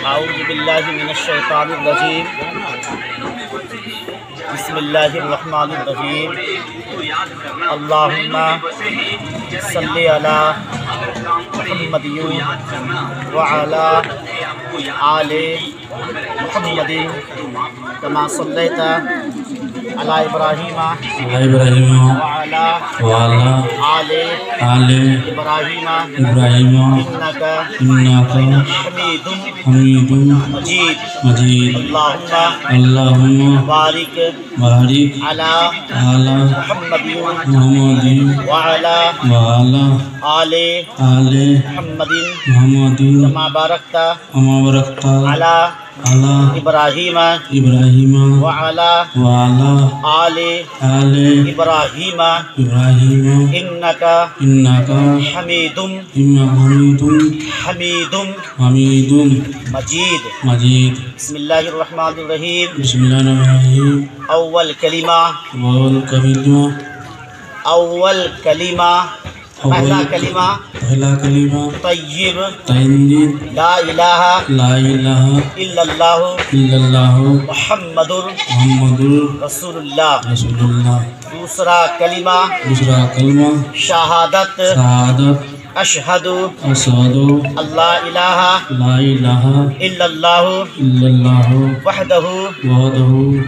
اعوذ باللہ من الشیطان الرجیم بسم اللہ الرحمن الرحیم اللہم صلی علی محمد وعلی آل محمد کما صلیت علی ابراہیم وعلی آل ابراہیم انک حمید مجید اللہم بارک علی محمد وعلی آل محمد کما بارکت علی ابراہیم وعلی آل ابراہیم انک حمید مجید بسم اللہ الرحمن الرحیم اول کلمہ پہلا کلمہ طیب لا الہ الا اللہ محمد رسول اللہ دوسرا کلمہ شہادت اشہد اللہ الہ الا اللہ وحدہ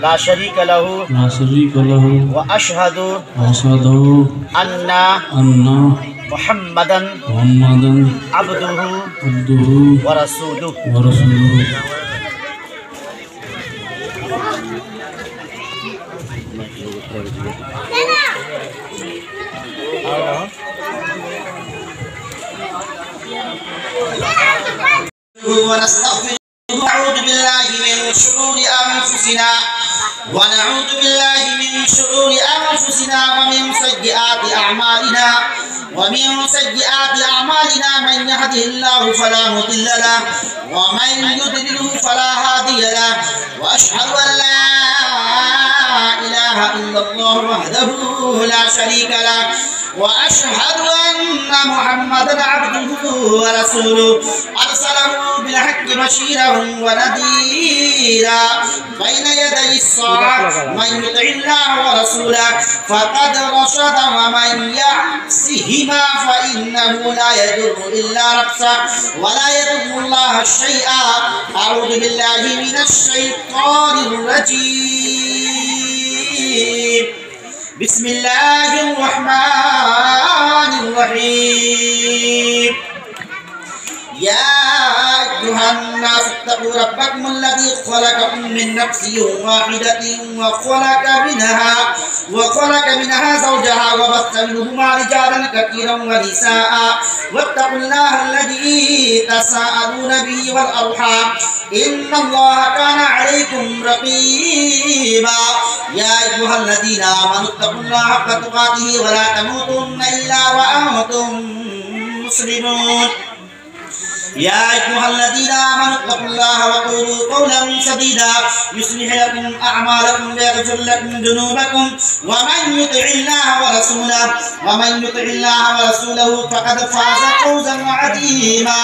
لا شریک لہ واشہد ان محمدًا عبدہ ورسولہ ونعوذ بالله من شرور أنفسنا ومن سيئات أعمالنا من يهده الله فلا مضل له ومن يضلل فلا هادي له وأشهد أن لا إله إلا الله وحده لا شريك له وأشهد أن محمدًا عبده ورسوله أرسله بالحق بشيرا ونذيرا بين يدي الساعة من يطع الله ورسوله فقد رشد ومن يعصهما فإنه لا يضر إلا نفسه ولا يضر الله شيئا أعوذ بالله من الشيطان الرجيم بسم الله الرحمن الرحيم يا أيها الناس اتقوا ربكم الذي خلقكم من نفس واحدة وخلق منها زوجها وبث منهما رجالا كثيرا ونساء واتقوا الله الذي تساءلون به والأرحام إن الله كان عليكم رقيبا يا أيها الذين آمنوا اتقوا الله حق تقاته ولا تموتن إلا وأنتم مسلمون يا أيها الذين آمنوا اتقوا الله وقولوا قولا سديدا يصلح لكم أعمالكم ويغفر لكم ذنوبكم ومن يطع الله ورسوله فقد فاز فوزا عظيما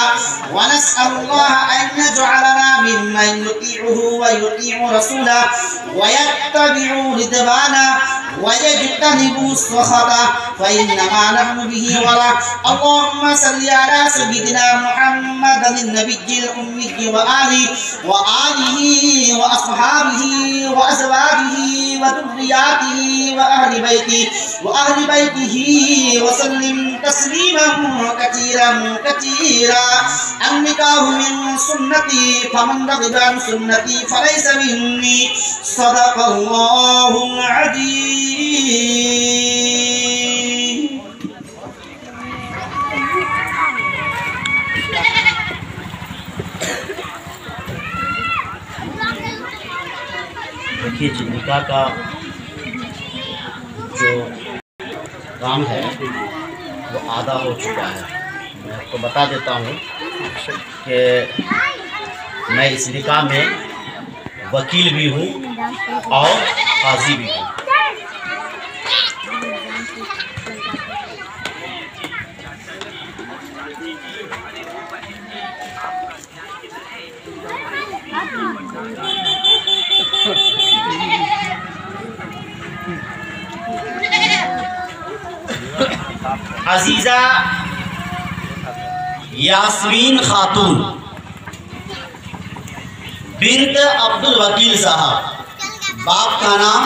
ونسأل الله أن يجعلنا ممن يطيعه ويطيع رسوله ويتبع رضوانه ويجتنب سخطه فإنما نحن به وله اللهم صل على سيدنا محمد النبي الأمي وآله وأصحابه وأزواجه وذرياته وأهل بيته وسلم تسليما كثيرا النكاح من سنتي فمن رغب عن سنتي فليس مني صدق الله العظيم. دیکھیے نکاح کا جو کام ہے وہ آدھا ہو چکا ہے. میں آپ کو بتا دیتا ہوں کہ میں اس نکاح میں وکیل بھی ہوں اور قاضی بھی ہوں. عزیزہ یاسمین خاتون بنت عبد الوکیل صاحب، باپ کا نام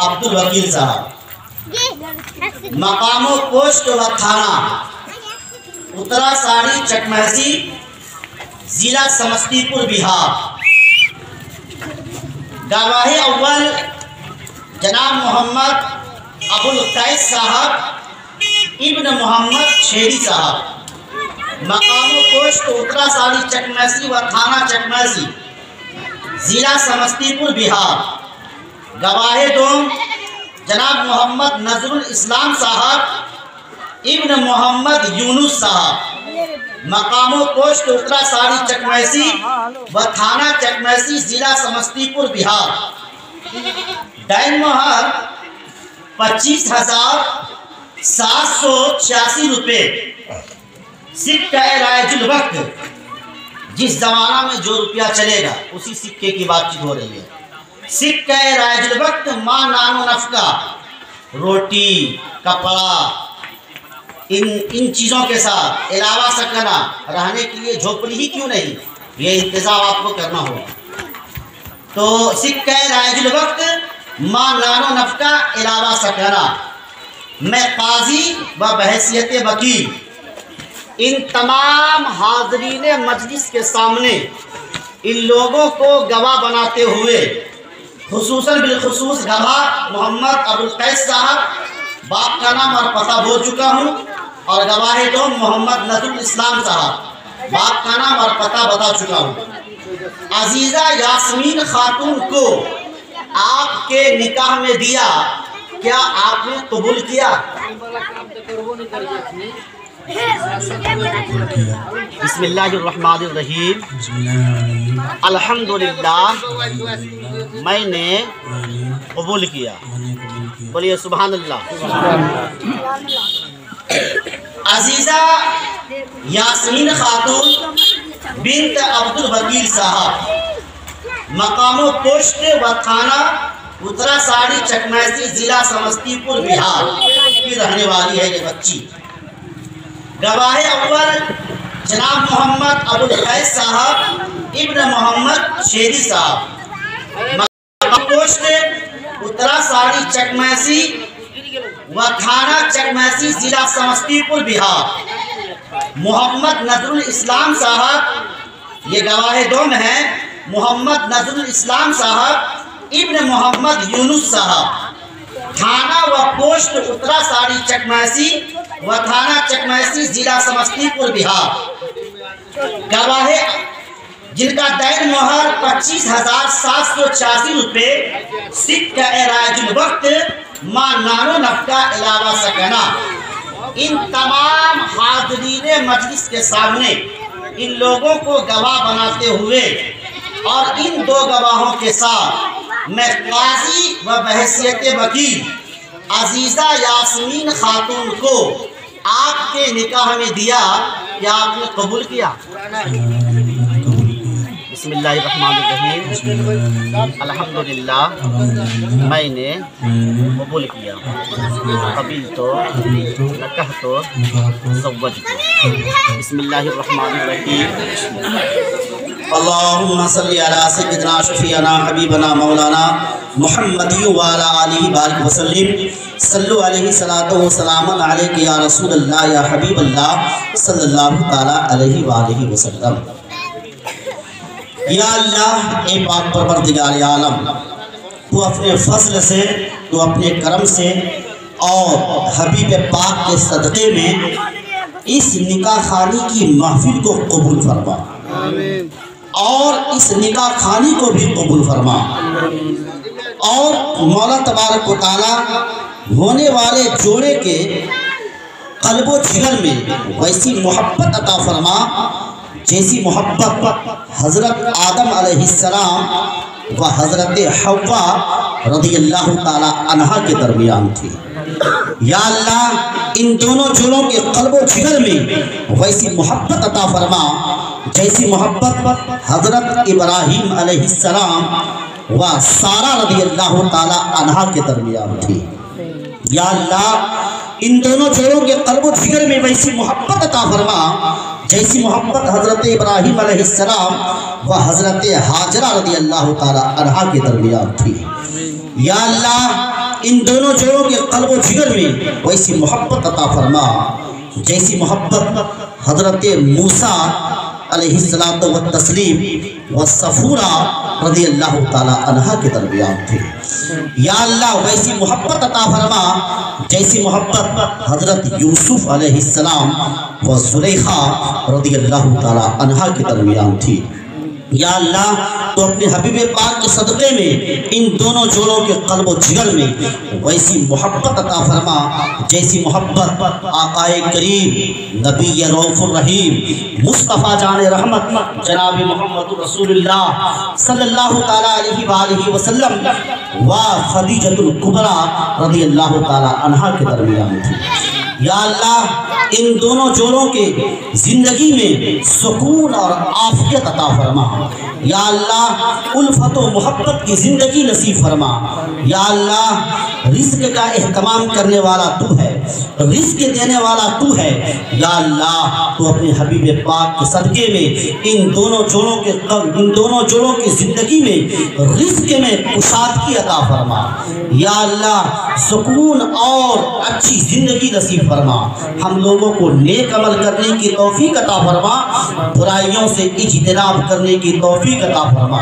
عبد الوکیل صاحب، مقام و پوسٹ و تھانہ اترا ساڑی چکمہسی، ضلع سمستی پور بہار۔ گواہ اول جناب محمد ابو القیس صاحب ابن محمد شیری صاحب، مقام و پوسٹ اترا ساڑی چکمہسی و تھانہ چکمہسی، ضلع سمستی پور بہار۔ گواہ دوم جناب محمد نظر الاسلام صاحب ابن محمد یونس صاحب، مقام و پوسٹ اترا ساڑی چکمہسی و تھانہ چکمہسی، ضلع سمستی پور بہار۔ ڈائن مہر 25,786 روپے۔ سکہ رائج الوقت، جس زمانہ میں جو روپیہ چلے گا اسی سکے کی بات چیت ہو رہی ہے۔ سکہ رائج الوقت ماں نان و نفقہ، روٹی کپڑا ان چیزوں کے ساتھ علاوہ سکنا، رہنے کے لیے جھوپڑی ہی کیوں نہیں، یہ انتظام آپ کو کرنا ہوگا۔ تو سکہ رائج الوقت ماں نان و نفقہ علاوہ سکنا۔ میں قاضی و بحیثیت وکیل ان تمام حاضرین مجلس کے سامنے ان لوگوں کو گواہ بناتے ہوئے، خصوصاً بالخصوص گواہ محمد ابو القیس صاحب، باپ کا نام اور پتہ بول چکا ہوں، اور گواہ دوم محمد نظر الاسلام صاحب، باپ کا نام اور پتہ بتا چکا ہوں۔ عزیزہ یاسمین خاتون کو آپ کے نکاح میں دیا، کیا آپ نے قبول کیا؟ بسم اللہ الرحمن الرحیم۔ الحمدللہ میں نے قبول کیا، بولیے سبحان اللہ۔ عزیزہ یاسمین خاتون بنت عبد الوکیل صاحب، مقام و پوسٹ و تھانہ اترا ساڑی چکمہسی، ضلع سمستی پور بہار کی رہنے والی ہے یہ بچی۔ گواہ اول جناب محمد ابو القیس صاحب ابن محمد شیری صاحب، مقام پوسٹ اترا ساڑی چکمہسی و تھانہ چکمہسی، ضلع سمستی پور بہار۔ محمد نظر الاسلام صاحب، یہ گواہ دوم ہے، محمد نظر الاسلام صاحب ابن محمد یونس صاحب، تھانہ و پوسٹ اترا ساڑی چکمہسی و تھانہ چکمہسی، ضلع سمستی پور بہار۔ گواہ جن کا دین مہر 25,786 روپے، سکہ رائج الوقت ماں نان و نفقہ علاوہ سکنا۔ ان تمام حاضرین مجلس کے سامنے ان لوگوں کو گواہ بناتے ہوئے اور ان دو گواہوں کے ساتھ میں قاضی و بحیثیت وکیل عزیزہ یاسمین خاتون کو آپ کے نکاح میں دیا، کیا آپ نے قبول کیا؟ بسم اللہ الرحمن الرحیم۔ الحمدللہ میں نے قبول کیا، قبیل تو نکاح تو زوج کو۔ بسم اللہ الرحمن الرحیم۔ اللہم صلی علی سیدنا شفیعنا حبیبنا مولانا محمد وعلی آلہ بارک وسلم۔ صلو علیہ صلاۃ و سلام علیک یا رسول اللہ یا حبیب اللہ صلی اللہ تعالی علیہ وآلہ وسلم۔ یا اللہ اے پاک پروردگار عالم، تو اپنے فضل سے، تو اپنے کرم سے اور حبیب پاک کے صدقے میں اس نکاح خانی کی محفل کو قبول فرما، اور اس نکاح خانی کو بھی قبول فرما، اور مولا تبارک و تعالی ہونے والے جوڑے کے قلب و جگر میں ویسی محبت عطا فرما جیسی محبت حضرت آدم علیہ السلام و حضرت حوا رضی اللہ تعالی عنہا کے درمیان تھی۔ یا اللہ ان دونوں جوڑوں کے قلب و جگر میں ویسی محبت عطا فرما جیسی محبت حضرت ابراہیم علیہ السلام و سارہ رضی اللہ تعالی عنہا کے درمیان تھی۔ یا اللہ ان دونوں جوڑوں کے قلب و جگر میں ویسی محبت عطا فرما جیسی محبت حضرت ابراہیم علیہ السلام و حضرت حاجرہ رضی اللہ تعالی عنہا کے درمیان تھی۔ یا اللہ ان دونوں جوڑوں کے قلب و جگر میں ویسی محبت عطا فرما جیسی محبت حضرت موسیٰ علیہ السلام و صفورہ رضی اللہ تعالی عنہ کے درمیان تھی۔ یا اللہ ویسی محبت عطا فرما جیسی محبت حضرت یوسف علیہ السلام و زلیخا رضی اللہ تعالی عنہ کے درمیان تھی۔ یا اللہ تو اپنے حبیب پاک کے صدقے میں ان دونوں جوڑوں کے قلب و جگر میں ویسی محبت عطا فرما جیسی محبت آقا کریم نبی رؤوف الرحیم مصطفیٰ جان رحمت جناب محمد رسول اللہ صلی اللہ تعالیٰ علیہ وآلہ وسلم و خدیجۃ الکبریٰ رضی اللہ تعالیٰ عنہا کے درمیان تھی۔ یا اللہ ان دونوں جوڑوں کے زندگی میں سکون اور عافیت عطا فرما۔ یا اللہ الفت و محبت کی زندگی نصیب فرما۔ یا اللہ رزق کا اہتمام کرنے والا تو ہے، رزق دینے والا تو ہے۔ یا اللہ تو اپنے حبیب پاک کے صدقے میں ان دونوں جوڑوں کی زندگی میں رزق میں کشادگی عطا فرما۔ یا اللہ سکون اور اچھی زندگی نصیب فرما۔ ہم لوگوں کو نیک عمل کرنے کی توفیق عطا فرما، برائیوں سے اجتناب کرنے کی توفیق عطا فرما،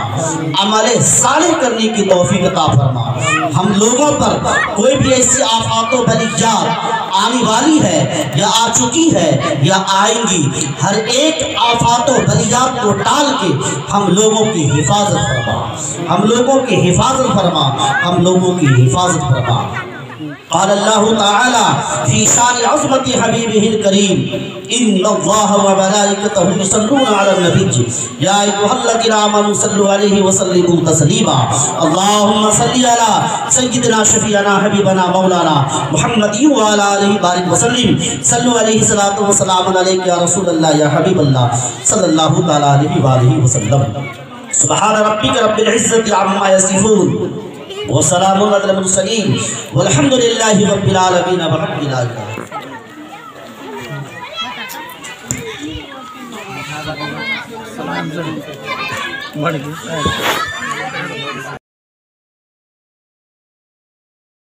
عمل صالح کرنے کی توفیق عطا فرما۔ ہم لوگوں پر کوئی بھی ایسی آفات و بلیات آنے والی ہے یا آ چکی ہے یا آئیں گی، ہر ایک آفات و بلیات کو ٹال کے ہم لوگوں کی حفاظت فرما، ہم لوگوں کی حفاظت فرما، ہم لوگوں کی حفاظت فرما۔ قال اللہ تعالی فی شان عظمت حبیبہ الکریم ان اللہ وملائکتہ یصلون علی النبی یا ایھا الذین آمنوا صلوا علیہ وسلموا تسلیما۔ اللہم صلی علی سیدنا شفیعنا حبیبنا مولانا محمد وعلی آلہ بارک وسلم۔ صلوا علیہ الصلاۃ والسلام علیک یا رسول اللہ یا حبیب اللہ صلی اللہ تعالی علیہ وآلہ وسلم۔ سبحان ربک رب العزۃ عما یصفون وسلام علی المرسلین والحمد للہ رب العالمین برب العالمین۔